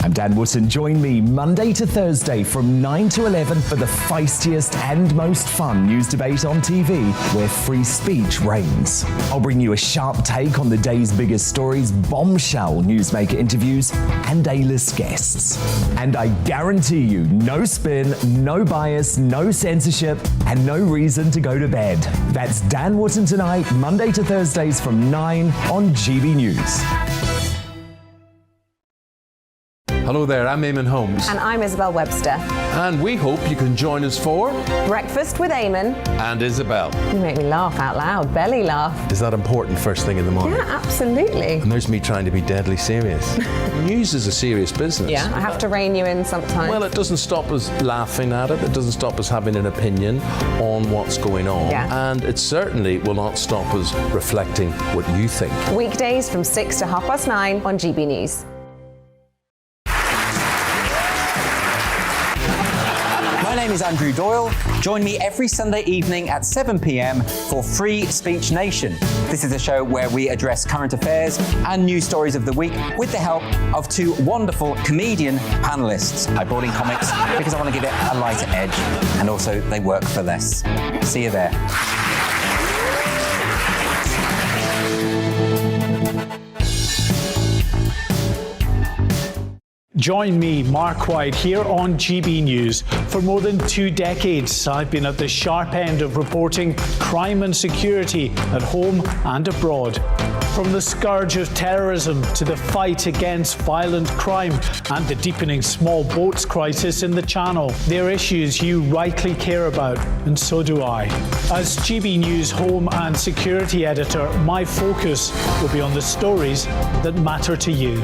I'm Dan Wootton. Join me Monday to Thursday from 9 to 11 for the feistiest and most fun news debate on TV, where free speech reigns. I'll bring you a sharp take on the day's biggest stories, bombshell newsmaker interviews, and A-list guests. And I guarantee you, no spin, no bias, no censorship, and no reason to go to bed. That's Dan Wootton Tonight, Monday to Thursdays from 9 on GB News. Hello there, I'm Eamon Holmes. And I'm Isabel Webster. And we hope you can join us for Breakfast with Eamon. And Isabel. You make me laugh out loud, belly laugh. Is that important first thing in the morning? Yeah, absolutely. And there's me trying to be deadly serious. News is a serious business. Yeah, I have to rein you in sometimes. Well, it doesn't stop us laughing at it. It doesn't stop us having an opinion on what's going on. Yeah. And it certainly will not stop us reflecting what you think. Weekdays from 6 to 9:30 on GB News. My name is Andrew Doyle. Join me every Sunday evening at 7 p.m. for Free Speech Nation. This is a show where we address current affairs and news stories of the week with the help of two wonderful comedian panellists. I brought in comics because I want to give it a lighter edge, and also they work for less. See you there. Join me, Mark White, here on GB News. For more than 2 decades, I've been at the sharp end of reporting crime and security at home and abroad. From the scourge of terrorism to the fight against violent crime and the deepening small boats crisis in the Channel, they're issues you rightly care about, and so do I. As GB News Home and Security Editor, my focus will be on the stories that matter to you.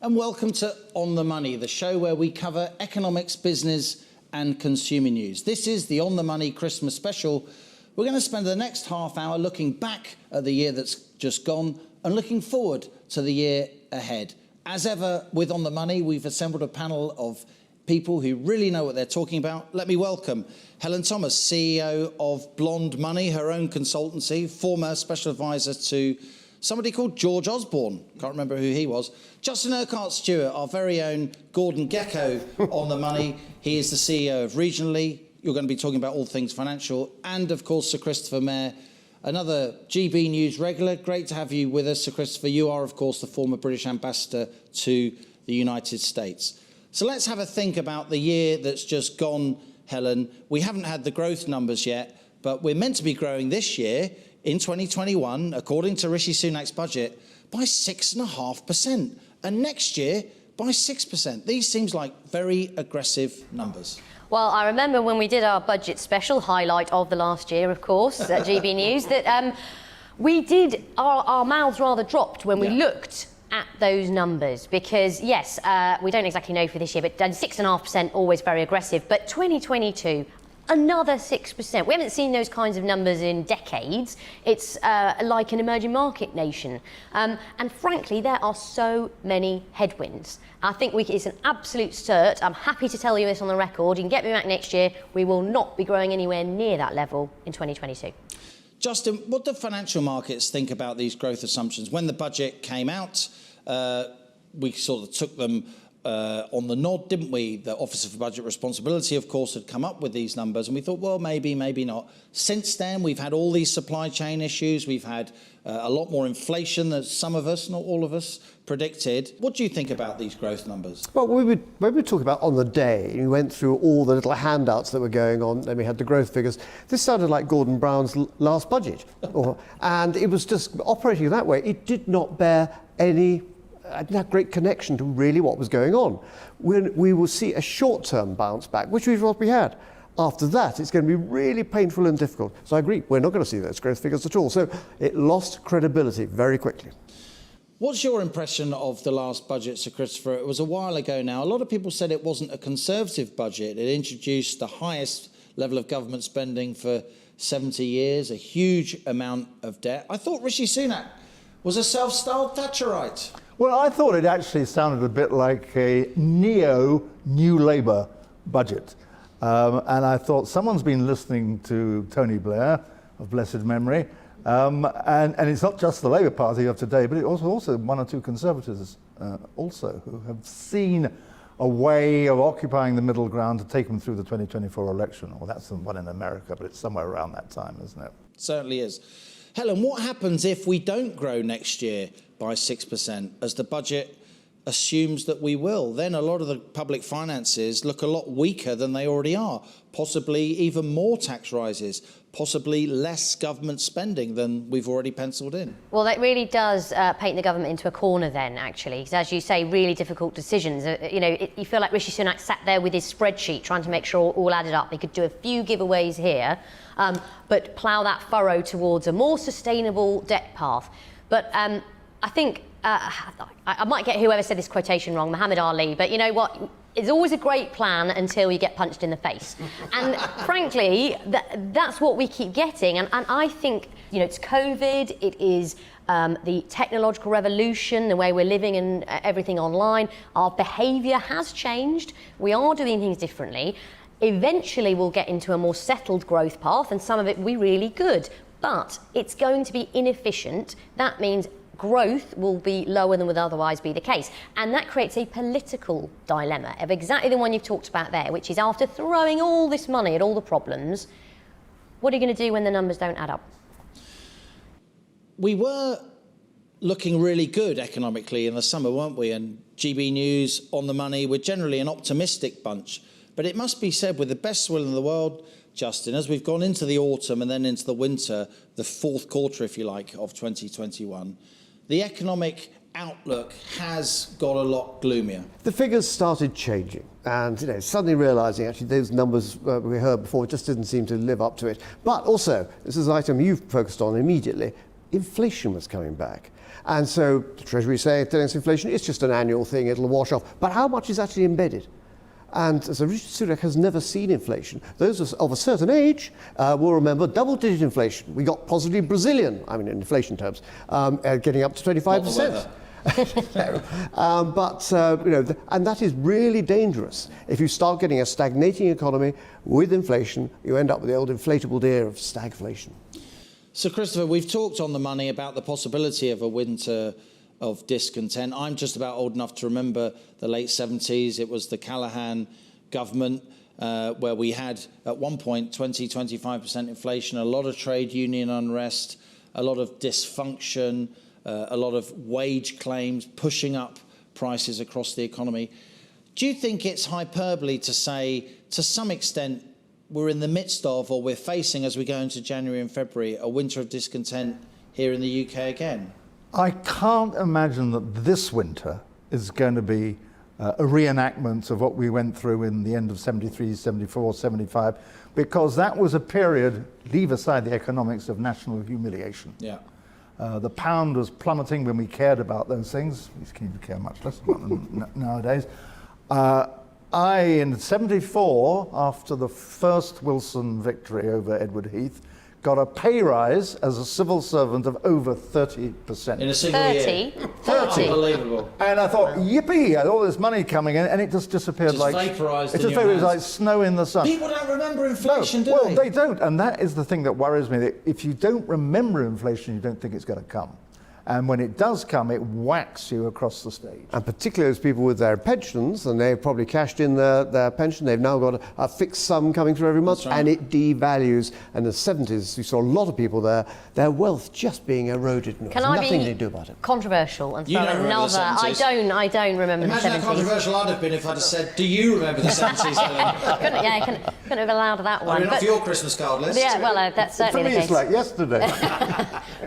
And welcome to On the Money, the show where we cover economics, business and consumer news. This is the On the Money Christmas special. We're going to spend the next half hour looking back at the year that's just gone and looking forward to the year ahead. As ever with On the Money, we've assembled a panel of people who really know what they're talking about. Let me welcome Helen Thomas, CEO of Blonde Money, her own consultancy, former special advisor to somebody called George Osborne. Can't remember who he was. Justin Urquhart-Stewart, our very own Gordon Gecko on the money. He is the CEO of Regionally. You're going to be talking about all things financial. And, of course, Sir Christopher Mayer, another GB News regular. Great to have you with us, Sir Christopher. You are, of course, the former British ambassador to the United States. So let's have a think about the year that's just gone, Helen. We haven't had the growth numbers yet, but we're meant to be growing this year in 2021, according to Rishi Sunak's budget, by 6.5%, and next year by 6%. These seems like very aggressive numbers. Well, I remember when we did our budget special, highlight of the last year, of course, at GB News, that we did, our mouths rather dropped when we looked at those numbers, because yes, we don't exactly know for this year, but 6.5% always very aggressive, but 2022, another 6%. We haven't seen those kinds of numbers in decades. It's like an emerging market nation. And frankly, there are so many headwinds. I think it's an absolute cert. I'm happy to tell you this on the record. You can get me back next year. We will not be growing anywhere near that level in 2022. Justin, what do financial markets think about these growth assumptions? When the budget came out, we sort of took them on the nod, didn't we? The Office for Budget Responsibility, of course, had come up with these numbers, and we thought, well, maybe, maybe not. Since then, we've had all these supply chain issues. We've had a lot more inflation than some of us, not all of us, predicted. What do you think about these growth numbers? Well, when we were talking about on the day, we went through all the little handouts that were going on, then we had the growth figures. This sounded like Gordon Brown's last budget, and it was just operating that way. It did not bear any that great connection to really what was going on. We will see a short-term bounce back, which we've already had. After that, it's going to be really painful and difficult. So I agree, we're not going to see those growth figures at all. So it lost credibility very quickly. What's your impression of the last budget, Sir Christopher? It was a while ago now. A lot of people said it wasn't a Conservative budget. It introduced the highest level of government spending for 70 years, a huge amount of debt. I thought Rishi Sunak was a self-styled Thatcherite. Well, I thought it actually sounded a bit like a neo-New Labour budget. And I thought someone's been listening to Tony Blair, of blessed memory. And it's not just the Labour Party of today, but it also one or two Conservatives also who have seen a way of occupying the middle ground to take them through the 2024 election. Well, that's the one in America, but it's somewhere around that time, isn't it? Certainly is. Helen, what happens if we don't grow next year by 6%, as the budget assumes that we will? Then a lot of the public finances look a lot weaker than they already are, possibly even more tax rises, possibly less government spending than we've already penciled in. Well, that really does paint the government into a corner then, actually, because as you say, really difficult decisions. You feel like Rishi Sunak sat there with his spreadsheet trying to make sure all added up. He could do a few giveaways here, but plough that furrow towards a more sustainable debt path. But I think I might get whoever said this quotation wrong, Muhammad Ali, but you know what? It's always a great plan until you get punched in the face. And frankly, that's what we keep getting. And I think, it's COVID, it is the technological revolution, the way we're living and everything online. Our behaviour has changed. We are doing things differently. Eventually, we'll get into a more settled growth path, and some of it will be really good. But it's going to be inefficient. That means growth will be lower than would otherwise be the case. And that creates a political dilemma of exactly the one you've talked about there, which is after throwing all this money at all the problems, what are you going to do when the numbers don't add up? We were looking really good economically in the summer, weren't we? And GB News, On the Money, we're generally an optimistic bunch. But it must be said, with the best will in the world, Justin, as we've gone into the autumn and then into the winter, the fourth quarter, if you like, of 2021, the economic outlook has got a lot gloomier. The figures started changing, and suddenly realising actually those numbers we heard before just didn't seem to live up to it. But also, this is an item you've focused on immediately, inflation was coming back. And so the Treasury saying it's inflation, it's just an annual thing, it'll wash off. But how much is actually embedded? And so Rishi Sunak has never seen inflation. Those of a certain age will remember double-digit inflation. We got positively Brazilian, in inflation terms, getting up to 25%. And that is really dangerous. If you start getting a stagnating economy with inflation, you end up with the old inflatable deer of stagflation. So, Christopher, we've talked on the money about the possibility of a winter of discontent. I'm just about old enough to remember the late 70s. It was the Callaghan government where we had, at one point, 20-25% inflation, a lot of trade union unrest, a lot of dysfunction, a lot of wage claims pushing up prices across the economy. Do you think it's hyperbole to say, to some extent, we're in the midst of, or we're facing as we go into January and February, a winter of discontent here in the UK again? I can't imagine that this winter is going to be a reenactment of what we went through in the end of 73, 74, 75, because that was a period, leave aside the economics, of national humiliation. Yeah. The pound was plummeting when we cared about those things. We seem to care much less about them nowadays. In 74, after the first Wilson victory over Edward Heath, got a pay rise as a civil servant of over 30%. In a single year. 30. Unbelievable. And I thought, yippee, I had all this money coming in, and it just disappeared Just like... vaporised It in just your vaporised hands. like snow in the sun. People don't remember inflation, do well, they? they don't, and that is the thing that worries me. That if you don't remember inflation, you don't think it's going to come. And when it does come, it whacks you across the stage. And particularly those people with their pensions, and they've probably cashed in their pension, they've now got a fixed sum coming through every month, right. and it devalues. And in the 70s, you saw a lot of people there, their wealth just being eroded. And Can there was I nothing be they do about it. controversial and You throw don't remember the another? 70s. I don't remember Imagine the how 70s. controversial I'd have been if I'd have said, do you remember the 70s, Helen? couldn't have allowed that one. Off your Christmas card list. Yeah, well, that's For certainly me, the it's case. like yesterday.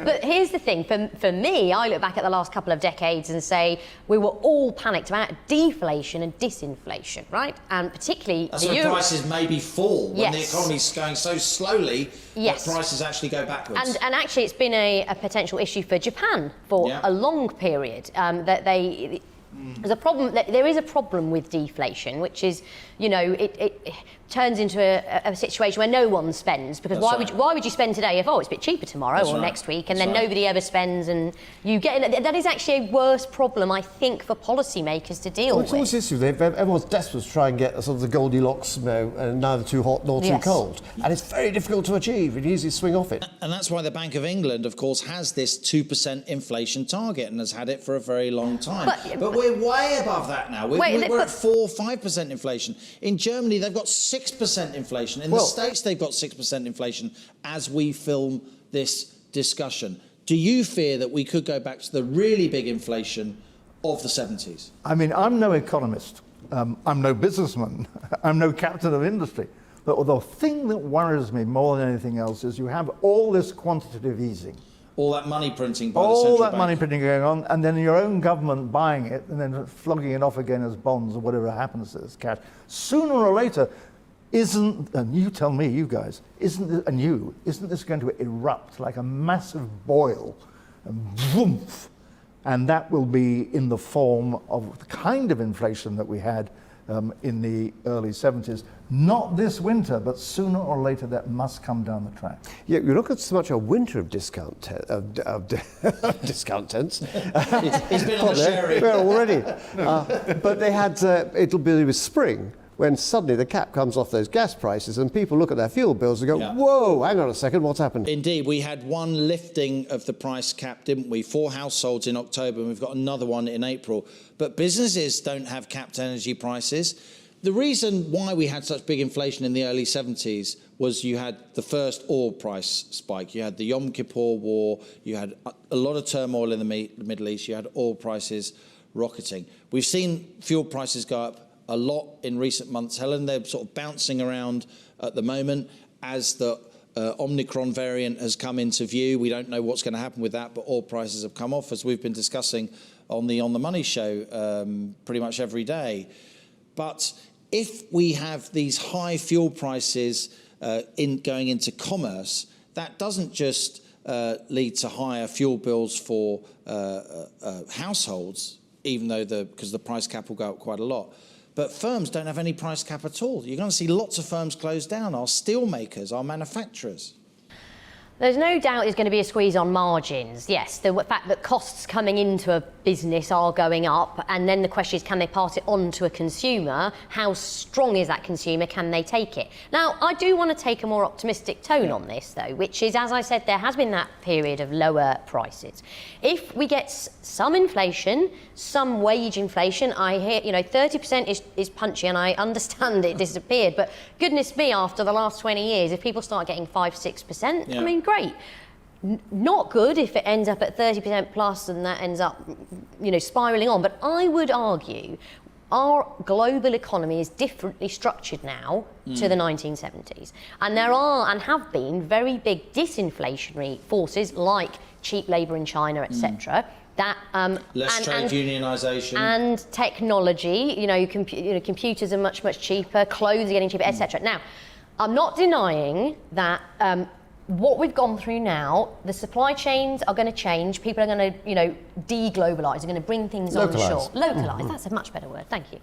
But here's the thing, for me, I look back at the last couple of decades and say we were all panicked about deflation and disinflation, right? And particularly That's the when euro. prices maybe fall, when the Yes. economy's going so slowly Yes. that prices actually go backwards. And actually, it's been a potential issue for Japan for Yeah. a long period. That There's a problem. There is a problem with deflation, which is, it turns into a situation where no one spends, because why would you spend today if it's a bit cheaper tomorrow or next week, and then nobody ever spends, and you get that is actually a worse problem, I think, for policymakers to deal with. It's always this issue. Everyone's desperate to try and get sort of the Goldilocks, neither too hot nor too cold, and it's very difficult to achieve. It easily swing off it. And that's why the Bank of England, of course, has this 2% inflation target and has had it for a very long time. But we're way above that now. We're at 4-5% inflation. In Germany, they've got 6% inflation. In the States, they've got 6% inflation as we film this discussion. Do you fear that we could go back to the really big inflation of the 70s? I mean, I'm no economist. I'm no businessman. I'm no captain of industry. But the thing that worries me more than anything else is you have all this quantitative easing. All that money printing by the central bank. All that money printing going on, and then your own government buying it and then flogging it off again as bonds or whatever happens to this cash. Sooner or later, and you tell me, you guys, isn't this going to erupt like a massive boil, and vroomf, and that will be in the form of the kind of inflation that we had in the early 70s. Not this winter, but sooner or later that must come down the track. Yeah, you look at so much a winter of discount discount tents. He's been on the sherry. Well, already. But they had, it'll be with spring, when suddenly the cap comes off those gas prices and people look at their fuel bills and go, whoa, hang on a second, what's happened? Indeed, we had one lifting of the price cap, didn't we? 4 households in October, and we've got another one in April. But businesses don't have capped energy prices. The reason why we had such big inflation in the early 70s was you had the first oil price spike. You had the Yom Kippur War. You had a lot of turmoil in the Middle East. You had oil prices rocketing. We've seen fuel prices go up a lot in recent months, Helen. They're sort of bouncing around at the moment as the Omicron variant has come into view. We don't know what's going to happen with that, but oil prices have come off, as we've been discussing on the On the Money show pretty much every day. But if we have these high fuel prices going into commerce, that doesn't just lead to higher fuel bills for households, even though because the price cap will go up quite a lot. But firms don't have any price cap at all. You're going to see lots of firms close down, our steel makers, our manufacturers. There's no doubt there's going to be a squeeze on margins. Yes, the fact that costs coming into a business are going up, and then the question is, can they pass it on to a consumer? How strong is that consumer? Can they take it? Now, I do want to take a more optimistic tone on this, though, which is, as I said, there has been that period of lower prices. If we get some inflation, some wage inflation, I hear, 30% is punchy, and I understand it disappeared, but goodness me, after the last 20 years, if people start getting 5-6%, I mean, great. Not good if it ends up at 30% plus and that ends up, spiralling on. But I would argue our global economy is differently structured now to the 1970s. And there are and have been very big disinflationary forces like cheap labour in China, etc. That less trade unionisation and technology. Computers are much cheaper, clothes are getting cheaper, etc. Now, I'm not denying that. What we've gone through now, the supply chains are going to change. People are going to, de-globalise. They're going to bring things onshore. Localise. That's a much better word. Thank you.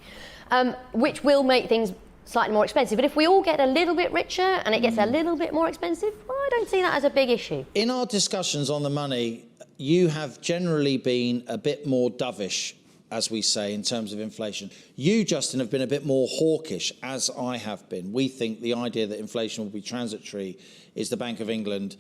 Which will make things slightly more expensive. But if we all get a little bit richer and it gets a little bit more expensive, well, I don't see that as a big issue. In our discussions on the money, you have generally been a bit more dovish, as we say, in terms of inflation. You, Justin, have been a bit more hawkish, as I have been. We think the idea that inflation will be transitory is the Bank of England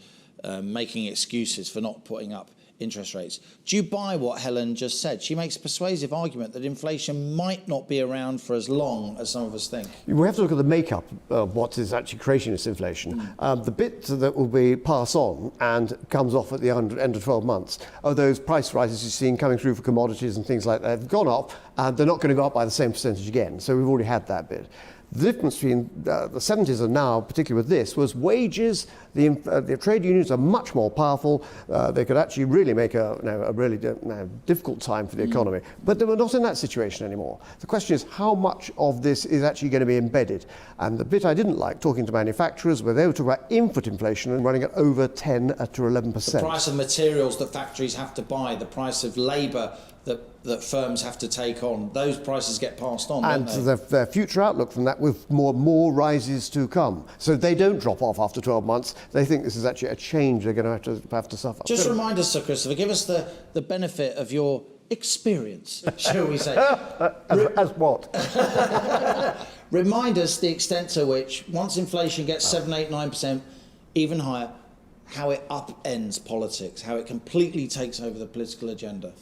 making excuses for not putting up interest rates. Do you buy what Helen just said? She makes a persuasive argument that inflation might not be around for as long as some of us think. We have to look at the makeup of what is actually creating this inflation. The bit that will be passed on and comes off at the end of 12 months are those price rises you've seen coming through for commodities and things like that. They've gone up and they're not going to go up by the same percentage again. So we've already had that bit. The difference between the 70s and now, particularly with this, was wages. The trade unions are much more powerful. They could actually really make a really difficult time for the economy. But we're not in that situation anymore. The question is, how much of this is actually going to be embedded? And the bit I didn't like, talking to manufacturers, where they were talking about input inflation and running at over 10 to 11%. The price of materials that factories have to buy, the price of labour that firms have to take on, those prices get passed on, And don't they? their future outlook from that with more rises to come. So they don't drop off after 12 months. They think this is actually a change they're going to have to suffer. Just remind us, Sir Christopher, give us the benefit of your experience, shall we say. As what? Remind us the extent to which, once inflation gets 7, 8, 9%, even higher, how it upends politics, how it completely takes over the political agenda.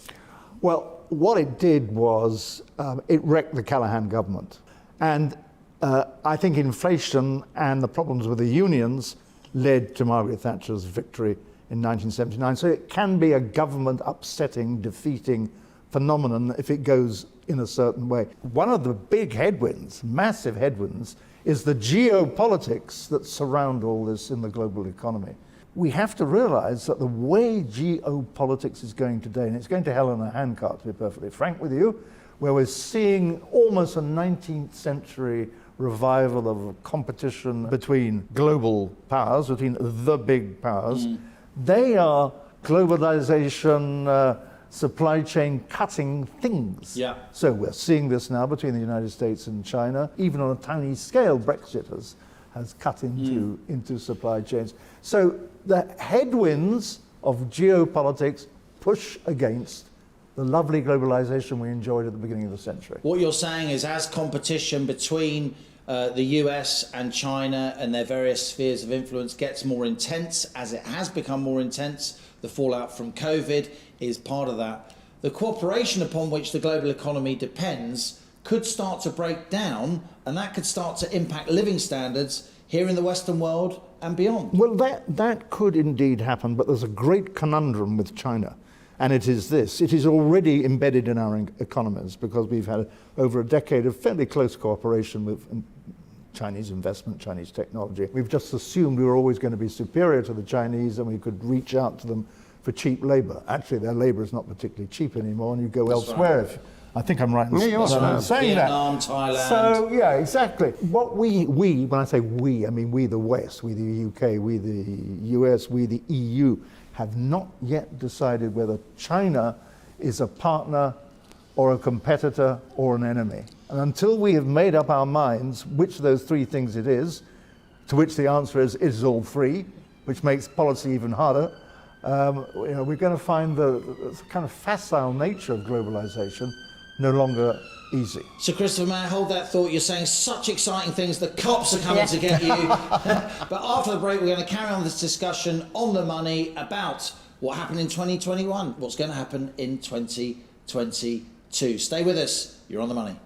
Well, what it did was it wrecked the Callaghan government. And I think inflation and the problems with the unions led to Margaret Thatcher's victory in 1979. So it can be a government upsetting, defeating phenomenon if it goes in a certain way. One of the big headwinds, massive headwinds, is the geopolitics that surround all this in the global economy. We have to realize that the way geopolitics is going today, and it's going to hell in a handcart, to be perfectly frank with you, where we're seeing almost a 19th century revival of competition between global powers, between the big powers. They are globalization, supply chain cutting things. Yeah. So we're seeing this now between the United States and China. Even on a tiny scale, Brexit has cut into supply chains. So the headwinds of geopolitics push against the lovely globalization we enjoyed at the beginning of the century. What you're saying is, as competition between the US and China and their various spheres of influence gets more intense, as it has become more intense, the fallout from COVID is part of that. The cooperation upon which the global economy depends could start to break down, and that could start to impact living standards here in the Western world and beyond. Well, that could indeed happen, but there's a great conundrum with China. And it is this: it is already embedded in our economies because we've had over a decade of fairly close cooperation with Chinese investment, Chinese technology. We've just assumed we were always going to be superior to the Chinese and we could reach out to them for cheap labor. Actually, their labor is not particularly cheap anymore, and you go elsewhere. Right. I think I'm right in Right. saying Vietnam, that. Thailand. So, yeah, exactly. What we, when I say we, I mean we the West, we the UK, we the US, we the EU, have not yet decided whether China is a partner or a competitor or an enemy. And until we have made up our minds which of those three things it is, to which the answer is it is all three, which makes policy even harder, we're going to find the kind of facile nature of globalization no longer easy. So, Christopher, may I hold that thought? You're saying such exciting things. The cops are coming to get you. But after the break, we're going to carry on this discussion on the money about what happened in 2021, what's going to happen in 2022. Stay with us. You're on the money.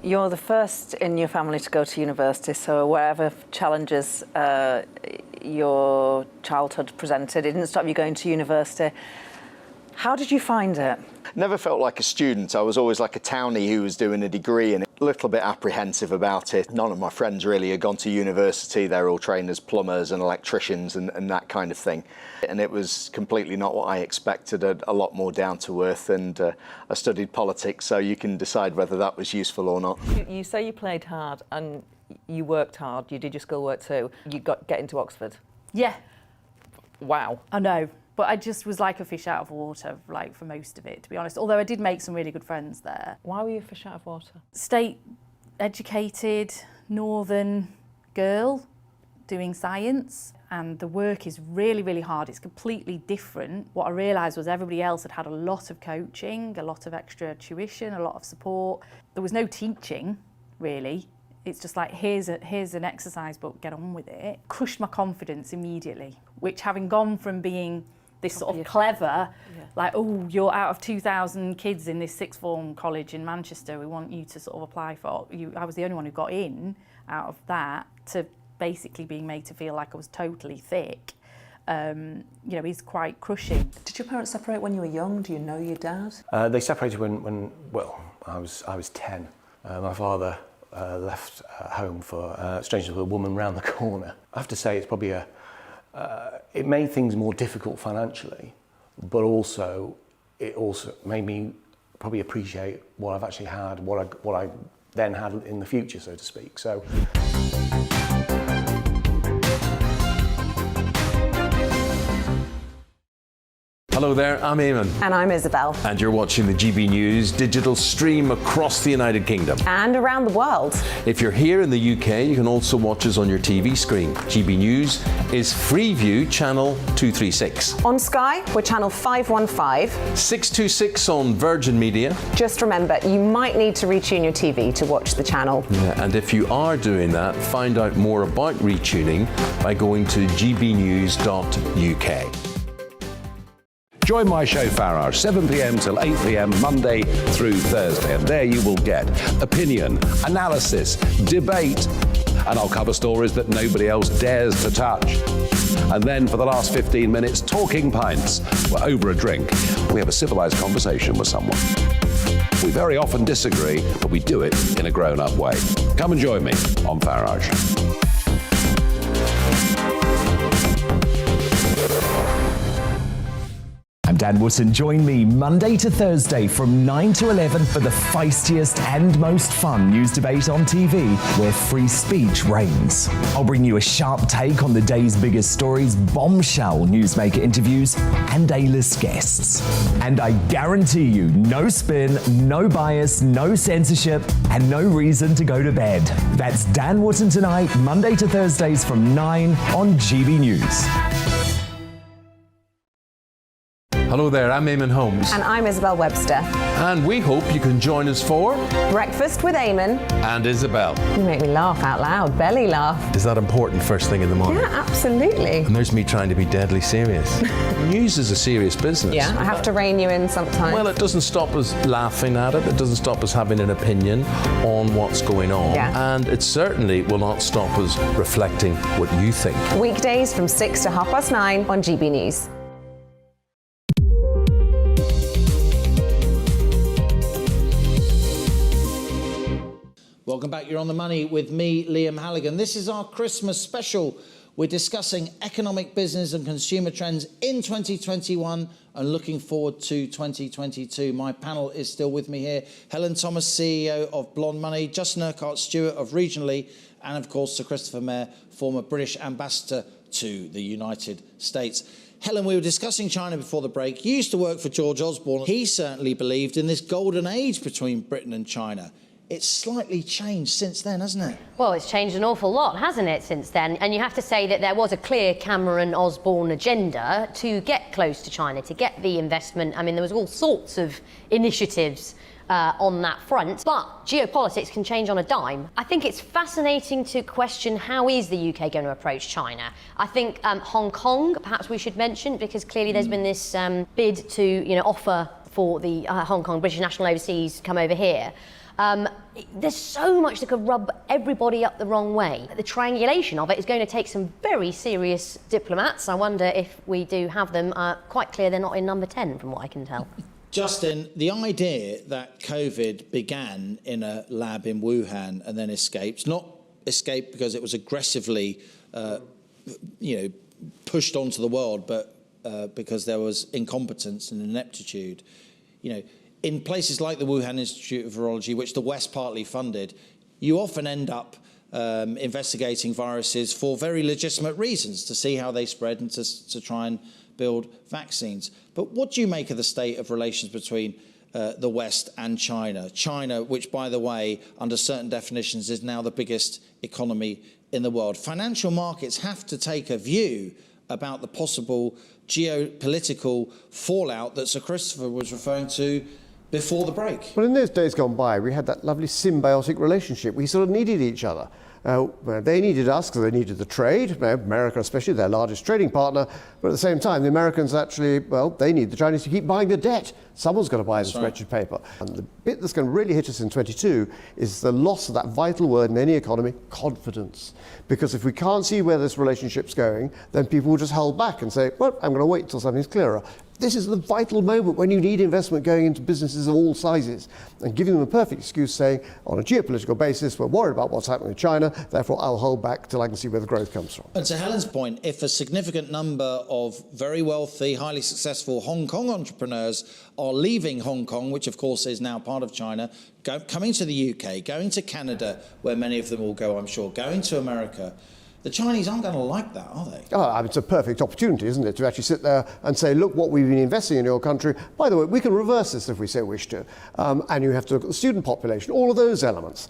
You're the first in your family to go to university, so whatever challenges your childhood presented, it didn't stop you going to university. How did you find it? Never felt like a student. I was always like a townie who was doing a degree and a little bit apprehensive about it. None of my friends really had gone to university. They're all trained as plumbers and electricians and that kind of thing. And it was completely not what I expected, a lot more down to earth. And I studied politics, so you can decide whether that was useful or not. You say you played hard and you worked hard. You did your schoolwork too. You get into Oxford. Yeah. Wow. I know. But I just was like a fish out of water, like, for most of it, to be honest. Although I did make some really good friends there. Why were you a fish out of water? State educated, northern girl doing science. And the work is really, really hard. It's completely different. What I realised was everybody else had had a lot of coaching, a lot of extra tuition, a lot of support. There was no teaching, really. It's just like, here's an exercise book, get on with it. Crushed my confidence immediately, which, having gone from being this sort of clever, like, oh, you're out of 2,000 kids in this sixth form college in Manchester, we want you to sort of apply for, I was the only one who got in out of that, to basically being made to feel like I was totally thick, is quite crushing. Did your parents separate when you were young? Do you know your dad? They separated when I was 10. My father left home for strangers with a woman round the corner. I have to say it's probably it made things more difficult financially, but it also made me probably appreciate what I've actually had, what I then had in the future, so to speak. So. Hello there, I'm Eamon. And I'm Isabel. And you're watching the GB News digital stream across the United Kingdom. And around the world. If you're here in the UK, you can also watch us on your TV screen. GB News is Freeview channel 236. On Sky, we're channel 515. 626 on Virgin Media. Just remember, you might need to retune your TV to watch the channel. Yeah, and if you are doing that, find out more about retuning by going to gbnews.uk. Join my show Farage, 7 p.m. till 8 p.m. Monday through Thursday, and there you will get opinion, analysis, debate, and I'll cover stories that nobody else dares to touch. And then for the last 15 minutes, talking pints. We're over a drink. We have a civilized conversation with someone. We very often disagree, but we do it in a grown-up way. Come and join me on Farage. I'm Dan Wootton. Join me Monday to Thursday from 9 to 11 for the feistiest and most fun news debate on TV, where free speech reigns. I'll bring you a sharp take on the day's biggest stories, bombshell newsmaker interviews, and A-list guests. And I guarantee you, no spin, no bias, no censorship, and no reason to go to bed. That's Dan Wootton tonight, Monday to Thursdays from 9 on GB News. Hello there, I'm Eamon Holmes. And I'm Isabel Webster. And we hope you can join us for Breakfast with Eamon. And Isabel. You make me laugh out loud, belly laugh. Is that important first thing in the morning? Yeah, absolutely. And there's me trying to be deadly serious. News is a serious business. Yeah, I have to rein you in sometimes. Well, it doesn't stop us laughing at it. It doesn't stop us having an opinion on what's going on. Yeah. And it certainly will not stop us reflecting what you think. Weekdays from 6 to 9:30 on GB News. Welcome back. You're on the money with me, Liam Halligan. This is our Christmas special. We're discussing economic, business and consumer trends in 2021 and looking forward to 2022. My panel is still with me here. Helen Thomas, CEO of Blonde Money, Justin Urquhart-Stewart of Regionally, and of course Sir Christopher Mayer, former British ambassador to the United States. Helen, we were discussing China before the break. You used to work for George Osborne. He certainly believed in this golden age between Britain and China. It's slightly changed since then, hasn't it? Well, it's changed an awful lot, hasn't it, since then? And you have to say that there was a clear Cameron-Osborne agenda to get close to China, to get the investment. I mean, there was all sorts of initiatives on that front. But geopolitics can change on a dime. I think it's fascinating to question how is the UK going to approach China. I think Hong Kong, perhaps we should mention, because clearly there's been this bid to, offer for the Hong Kong British National Overseas come over here. There's so much that could rub everybody up the wrong way. The triangulation of it is going to take some very serious diplomats. I wonder if we do have them. Quite clear they're not in number 10 from what I can tell. Justin, the idea that COVID began in a lab in Wuhan and then escaped, not escaped because it was aggressively, pushed onto the world, but because there was incompetence and ineptitude, in places like the Wuhan Institute of Virology, which the West partly funded, you often end up investigating viruses for very legitimate reasons, to see how they spread and to try and build vaccines. But what do you make of the state of relations between the West and China? China, which, by the way, under certain definitions, is now the biggest economy in the world. Financial markets have to take a view about the possible geopolitical fallout that Sir Christopher was referring to before the break. Well, in those days gone by, we had that lovely symbiotic relationship. We sort of needed each other. They needed us because they needed the trade, America especially, their largest trading partner. But at the same time, the Americans actually, they need the Chinese to keep buying the debt. Someone's got to buy this wretched paper. And the bit that's going to really hit us in 22 is the loss of that vital word in any economy, confidence. Because if we can't see where this relationship's going, then people will just hold back and say, well, I'm going to wait until something's clearer. This is the vital moment when you need investment going into businesses of all sizes, and giving them a perfect excuse saying, on a geopolitical basis, we're worried about what's happening with China, therefore I'll hold back till I can see where the growth comes from. And to Helen's point, if a significant number of very wealthy, highly successful Hong Kong entrepreneurs are leaving Hong Kong, which of course is now part of China, coming to the UK, going to Canada, where many of them will go, I'm sure, going to America, the Chinese aren't going to like that, are they? Oh, it's a perfect opportunity, isn't it, to actually sit there and say, look, what we've been investing in your country, by the way, we can reverse this if we so wish to. And you have to look at the student population, all of those elements.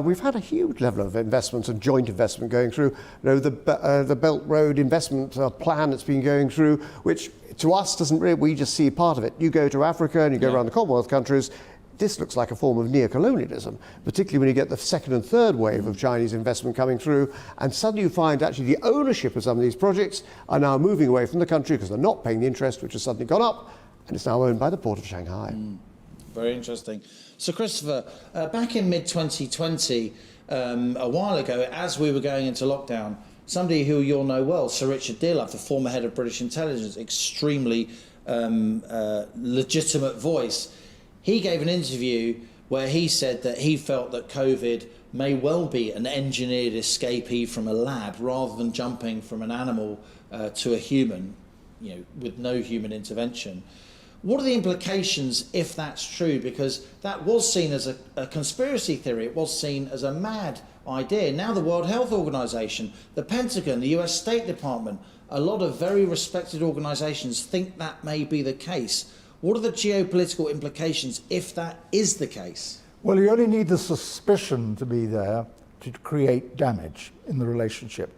We've had a huge level of investment and joint investment going through. The Belt Road investment plan that's been going through, which to us doesn't really, we just see part of it. You go to Africa and you go around the Commonwealth countries, this looks like a form of neocolonialism, particularly when you get the second and third wave of Chinese investment coming through, and suddenly you find actually the ownership of some of these projects are now moving away from the country because they're not paying the interest, which has suddenly gone up, and it's now owned by the Port of Shanghai. Very interesting. So, Christopher, back in mid-2020, a while ago, as we were going into lockdown, somebody who you'll know well, Sir Richard Dearlove, the former head of British intelligence, extremely legitimate voice, he gave an interview where he said that he felt that COVID may well be an engineered escapee from a lab rather than jumping from an animal to a human, with no human intervention. What are the implications if that's true? Because that was seen as a conspiracy theory. It was seen as a mad idea. Now the World Health Organization, the Pentagon, the US State Department, a lot of very respected organizations think that may be the case. What are the geopolitical implications if that is the case? Well, you only need the suspicion to be there to create damage in the relationship.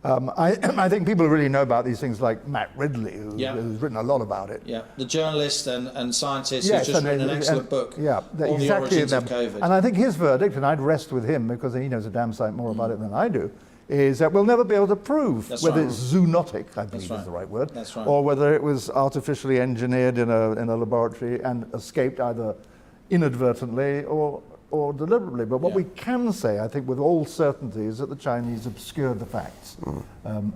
I think people really know about these things like Matt Ridley, who's written a lot about it. Yeah, the journalist and scientist who's just written an excellent book on the origins of COVID. And I think his verdict, and I'd rest with him because he knows a damn sight more about it than I do, is that we'll never be able to prove whether it's zoonotic, I believe is the right word, or whether it was artificially engineered in a laboratory and escaped either inadvertently or deliberately. But what we can say, I think, with all certainty, is that the Chinese obscured the facts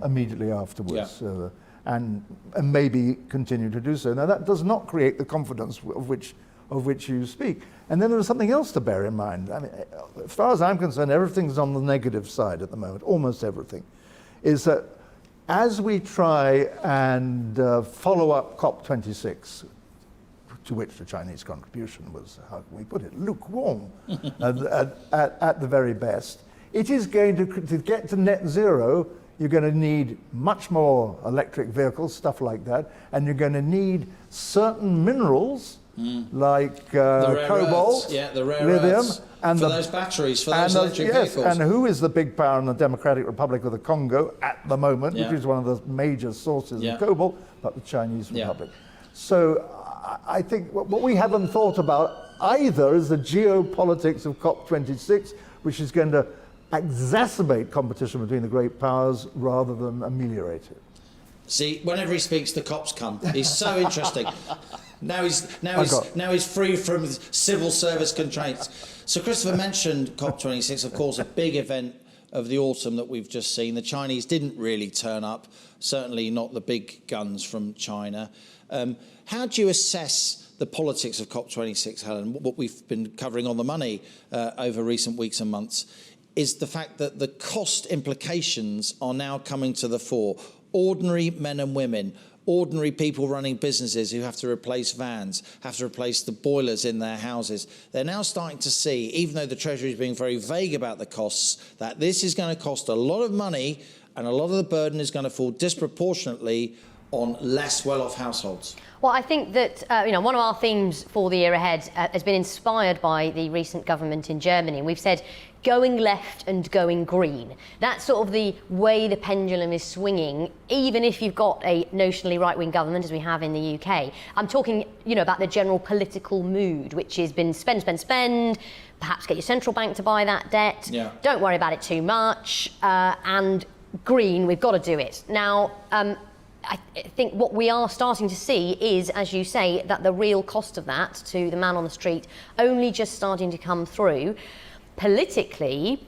immediately afterwards, and maybe continue to do so. Now, that does not create the confidence of which you speak. And then there's something else to bear in mind. I mean, as far as I'm concerned, everything's on the negative side at the moment, almost everything. Is that as we try and follow up COP26, to which the Chinese contribution was, how can we put it, lukewarm at the very best, it is going to get to net zero, you're going to need much more electric vehicles, stuff like that, and you're going to need certain minerals, like cobalt, the rare lithium, earths, and for those batteries, for those electric vehicles. And who is the big power in the Democratic Republic of the Congo at the moment, which is one of the major sources of cobalt, but the Chinese Republic. So I think what we haven't thought about either is the geopolitics of COP26, which is going to exacerbate competition between the great powers rather than ameliorate it. See, whenever he speaks, the cops come. He's so interesting. Now he's free from civil service constraints. So Christopher mentioned COP26, of course, a big event of the autumn that we've just seen. The Chinese didn't really turn up, certainly not the big guns from China. How do you assess the politics of COP26, Helen? What we've been covering on the money over recent weeks and months is the fact that the cost implications are now coming to the fore. Ordinary men and women, ordinary people running businesses who have to replace vans, have to replace the boilers in their houses. They're now starting to see, even though the Treasury is being very vague about the costs, that this is going to cost a lot of money and a lot of the burden is going to fall disproportionately on less well-off households. Well, I think that one of our themes for the year ahead has been inspired by the recent government in Germany. We've said going left and going green. That's sort of the way the pendulum is swinging, even if you've got a notionally right-wing government, as we have in the UK. I'm talking, about the general political mood, which has been spend, perhaps get your central bank to buy that debt, don't worry about it too much, and green, we've got to do it. Now, I think what we are starting to see is, as you say, that the real cost of that to the man on the street only just starting to come through. Politically,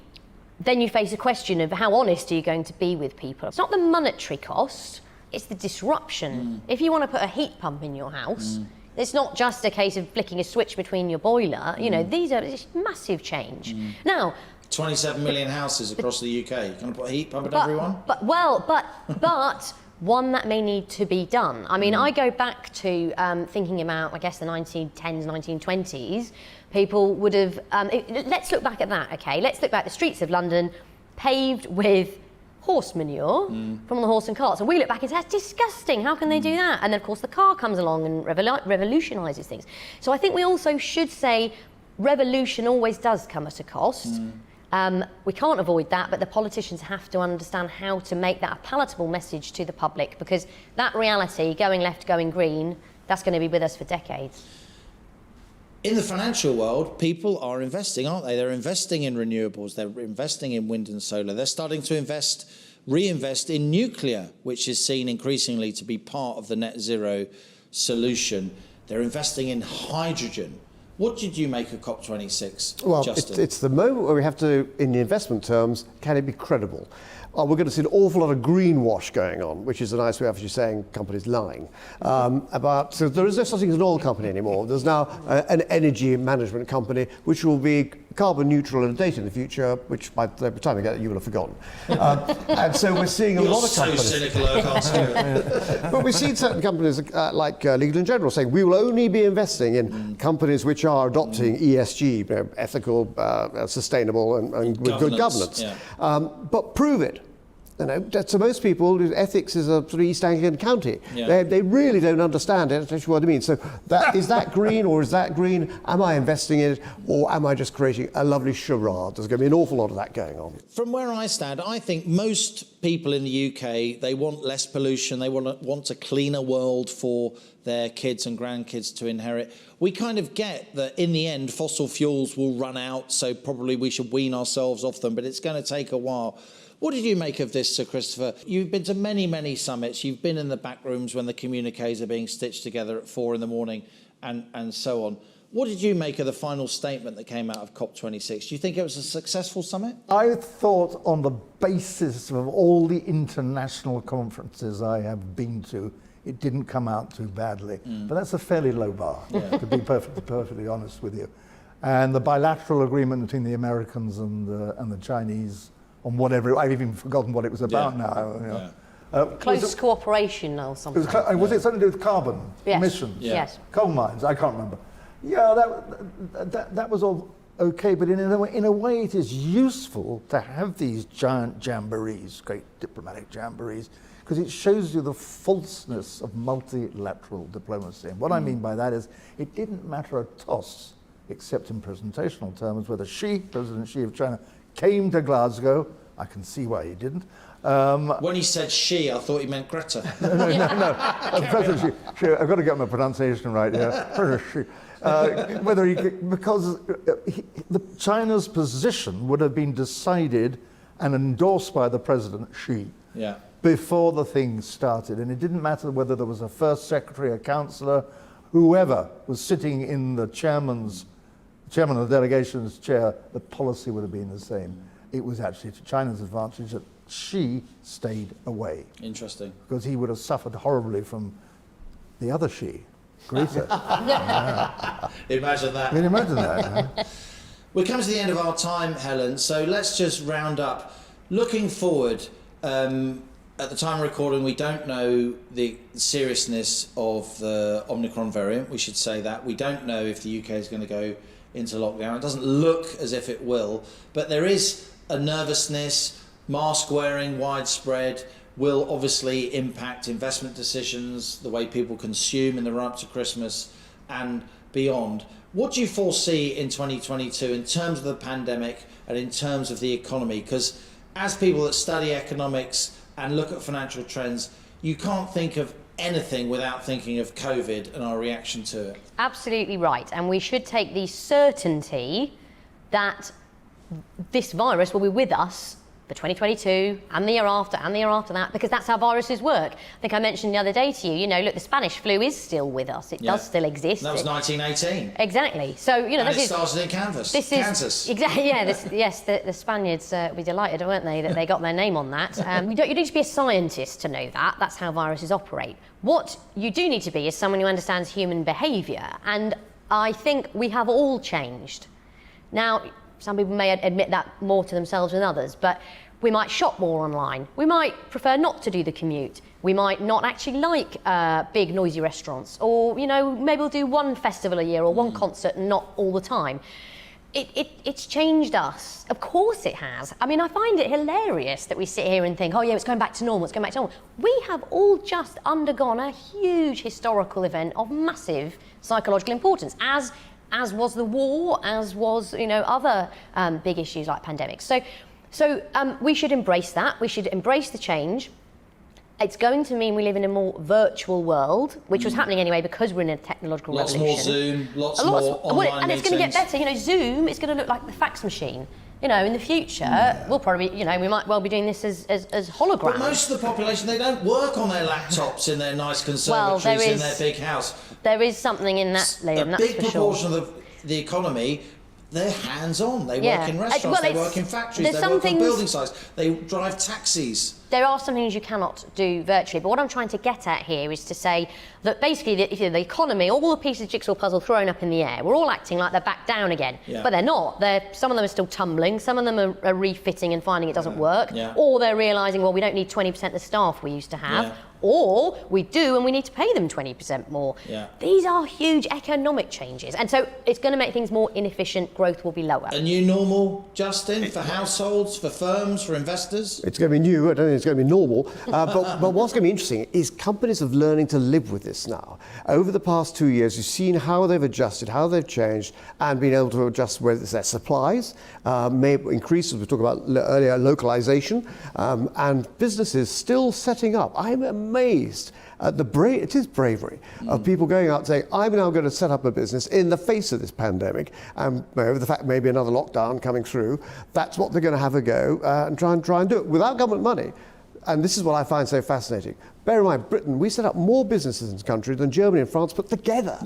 then you face a question of how honest are you going to be with people? It's not the monetary cost, it's the disruption. If you want to put a heat pump in your house, it's not just a case of flicking a switch between your boiler. These are massive change. Now, 27 million houses across the UK. You're going to put a heat pump at everyone? But one that may need to be done. I mean, I go back to thinking about, I guess, the 1910s, 1920s. People would have... let's look back at that, OK? Let's look back at the streets of London, paved with horse manure from the horse and carts. And we look back and say, that's disgusting. How can they do that? And then, of course, the car comes along and revolutionises things. So I think we also should say revolution always does come at a cost. We can't avoid that, but the politicians have to understand how to make that a palatable message to the public, because that reality, going left, going green, that's going to be with us for decades. In the financial world, people are investing, aren't they? They're investing in renewables, they're investing in wind and solar. They're starting to reinvest in nuclear, which is seen increasingly to be part of the net zero solution. They're investing in hydrogen. What did you make of COP26, Well, Justin? it's the moment where we have to, in the investment terms, can it be credible? We're going to see an awful lot of greenwash going on, which is a nice way of actually saying companies lying. So there is no such thing as an oil company anymore. There's now an energy management company which will be carbon neutral and a date in the future, which by the time you get it, you will have forgotten. And so we're seeing a lot of companies. You're so cynical, I can't stand it. But we've seen certain companies like Legal & General saying we will only be investing in companies which are adopting ESG, ethical, sustainable and with good governance. Yeah. But prove it. You know, to most people, ethics is a sort of East Anglian county. Yeah. They really don't understand it. That's what I mean. So is that green or is that green? Am I investing in it or am I just creating a lovely charade? There's going to be an awful lot of that going on. From where I stand, I think most people in the UK, they want less pollution. They want a cleaner world for their kids and grandkids to inherit. We kind of get that in the end, fossil fuels will run out, so probably we should wean ourselves off them, but it's going to take a while. What did you make of this, Sir Christopher? You've been to many, many summits. You've been in the back rooms when the communiques are being stitched together at 4 a.m. and so on. What did you make of the final statement that came out of COP26? Do you think it was a successful summit? I thought, on the basis of all the international conferences I have been to, it didn't come out too badly. But that's a fairly low bar, to be perfectly honest with you. And the bilateral agreement between the Americans and the Chinese on whatever, I've even forgotten what it was about now. You know. Close cooperation or something. Was it something to do with carbon emissions? Yes. Coal mines, I can't remember. Yeah, that was all okay, but in a way it is useful to have these giant jamborees, great diplomatic jamborees, because it shows you the falseness of multilateral diplomacy. And what I mean by that is it didn't matter a toss, except in presentational terms, whether President Xi of China, came to Glasgow. I can see why he didn't. When he said she, I thought he meant Greta. No. President Xi, I've got to get my pronunciation right here. Because China's position would have been decided and endorsed by the President Xi before the thing started. And it didn't matter whether there was a first secretary, a councillor, whoever was sitting in the chairman of the delegation's chair, the policy would have been the same. It was actually to China's advantage that Xi stayed away. Interesting. Because he would have suffered horribly from the other Xi, Greta. Imagine that. Can you imagine that? We're coming to the end of our time, Helen, so let's just round up. Looking forward, at the time of recording, we don't know the seriousness of the Omicron variant. We should say that. We don't know if the UK is going to go into lockdown. It doesn't look as if it will, but there is a nervousness. Mask wearing widespread will obviously impact investment decisions, the way people consume in the run-up to Christmas and beyond. What do you foresee in 2022 in terms of the pandemic and in terms of the economy? Because as people that study economics and look at financial trends, you can't think of anything without thinking of COVID and our reaction to it. Absolutely right. And we should take the certainty that this virus will be with us for 2022 and the year after and the year after that, because that's how viruses work. I think I mentioned the other day to you, look, the Spanish flu is still with us. It does still exist. That was 1918. Exactly. So, and it started in Kansas. Exactly, yeah. Yes, the Spaniards were delighted, weren't they, that they got their name on that. You don't need to be a scientist to know that. That's how viruses operate. What you do need to be is someone who understands human behaviour. And I think we have all changed. Now, some people may admit that more to themselves than others, but we might shop more online. We might prefer not to do the commute. We might not actually like big noisy restaurants, or maybe we'll do one festival a year or one concert and not all the time. It's changed us. Of course it has. I mean, I find it hilarious that we sit here and think, oh yeah, it's going back to normal, it's going back to normal. We have all just undergone a huge historical event of massive psychological importance, as was the war, as was, other big issues like pandemics. So we should embrace that. We should embrace the change. It's going to mean we live in a more virtual world, which was happening anyway because we're in a technological revolution. Lots more Zoom, lots more online and it's going to get better. Zoom is going to look like the fax machine. In the future, we'll probably, we might well be doing this as holograms. But most of the population, they don't work on their laptops in their nice conservatories in their big house. There is something in that, Liam, that's for sure. A big proportion of the economy, they're hands-on. They work in restaurants, they work in factories, they work on building sites, they drive taxis. There are some things you cannot do virtually, but what I'm trying to get at here is to say that basically the economy, all the pieces of the jigsaw puzzle thrown up in the air, we're all acting like they're back down again, but they're not. Some of them are still tumbling, some of them are refitting and finding it doesn't work, or they're realising, well, we don't need 20% of the staff we used to have, or we do and we need to pay them 20% more. These are huge economic changes, and so it's going to make things more inefficient, growth will be lower. A new normal, Justin, for households, for firms, for investors? It's going to be new, I don't think it's going to be normal, but what's going to be interesting is companies are learning to live with this now. Over the past 2 years, you've seen how they've adjusted, how they've changed, and been able to adjust whether it's their supplies, may increase, as we talked about earlier, localization, and businesses still setting up. I'm amazed at it is bravery of people going out and saying, I'm now going to set up a business in the face of this pandemic, and the fact maybe another lockdown coming through, that's what they're going to have a go and try and do it without government money. And this is what I find so fascinating. Bear in mind, Britain, we set up more businesses in this country than Germany and France put together.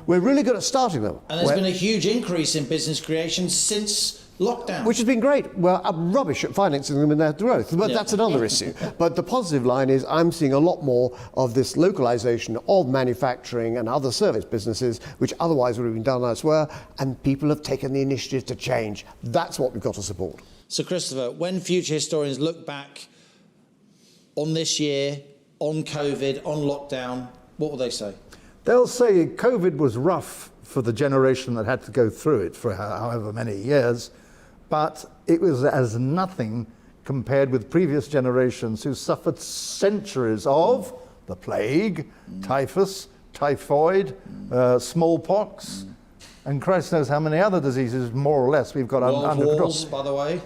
We're really good at starting them. And there's been a huge increase in business creation since lockdown. Which has been great. Well, I'm rubbish at financing them in their growth, but that's another issue. But the positive line is I'm seeing a lot more of this localization of manufacturing and other service businesses, which otherwise would have been done elsewhere, and people have taken the initiative to change. That's what we've got to support. So, Christopher, when future historians look back on this year, on COVID, on lockdown, what will they say? They'll say COVID was rough for the generation that had to go through it for however many years, but it was as nothing compared with previous generations who suffered centuries of the plague, typhus, typhoid, smallpox, and Christ knows how many other diseases, more or less, we've got under control. By the way,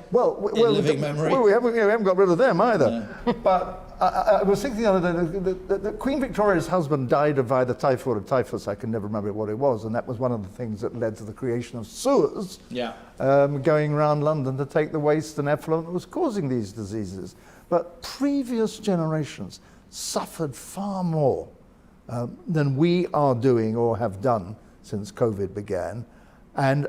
in living memory. We haven't got rid of them either. But I was thinking the other day that Queen Victoria's husband died of either typhoid or typhus. I can never remember what it was, and that was one of the things that led to the creation of sewers going around London to take the waste and effluent that was causing these diseases. But previous generations suffered far more than we are doing or have done since COVID began. And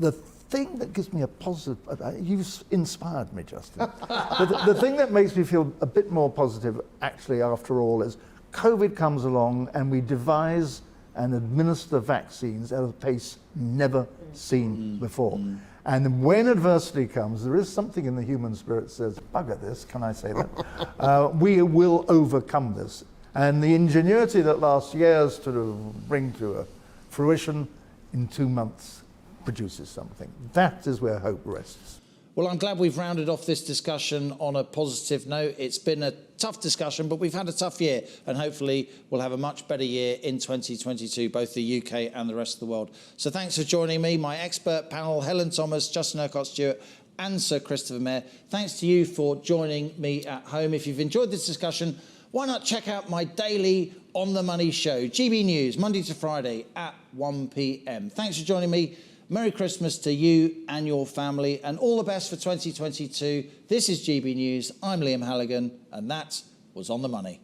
the thing that gives me a positive, you've inspired me, Justin. the thing that makes me feel a bit more positive, actually, after all, is COVID comes along and we devise and administer vaccines at a pace never seen before. And when adversity comes, there is something in the human spirit that says, bugger this, can I say that? We will overcome this. And the ingenuity that lasts years to bring to a fruition in 2 months produces something. That is where hope rests. Well, I'm glad we've rounded off this discussion on a positive note. It's been a tough discussion, but we've had a tough year, and hopefully we'll have a much better year in 2022, both the UK and the rest of the world. So thanks for joining me, my expert panel, Helen Thomas, Justin Urquhart-Stewart, and Sir Christopher Mair. Thanks to you for joining me at home. If you've enjoyed this discussion, why not check out my daily On the Money show, GB News, Monday to Friday at 1 p.m. Thanks for joining me. Merry Christmas to you and your family, and all the best for 2022. This is GB News. I'm Liam Halligan, and that was On the Money.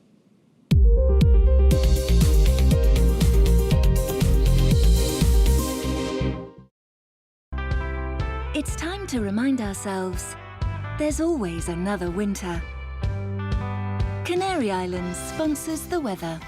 It's time to remind ourselves there's always another winter. Canary Islands sponsors the weather.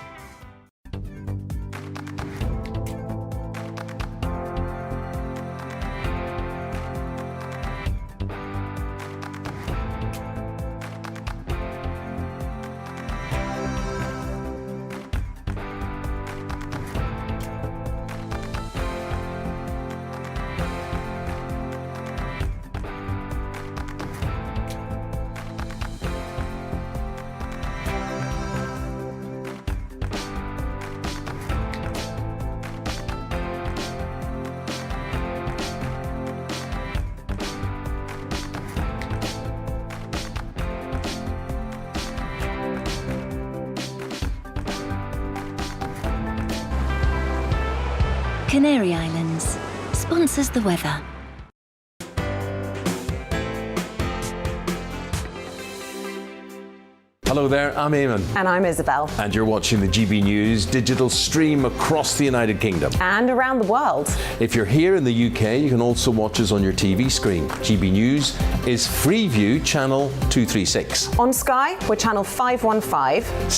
Canary Islands sponsors the weather. Hello there, I'm Eamon. And I'm Isabel. And you're watching the GB News digital stream across the United Kingdom. And around the world. If you're here in the UK, you can also watch us on your TV screen. GB News is Freeview Channel 236. On Sky, we're channel 515.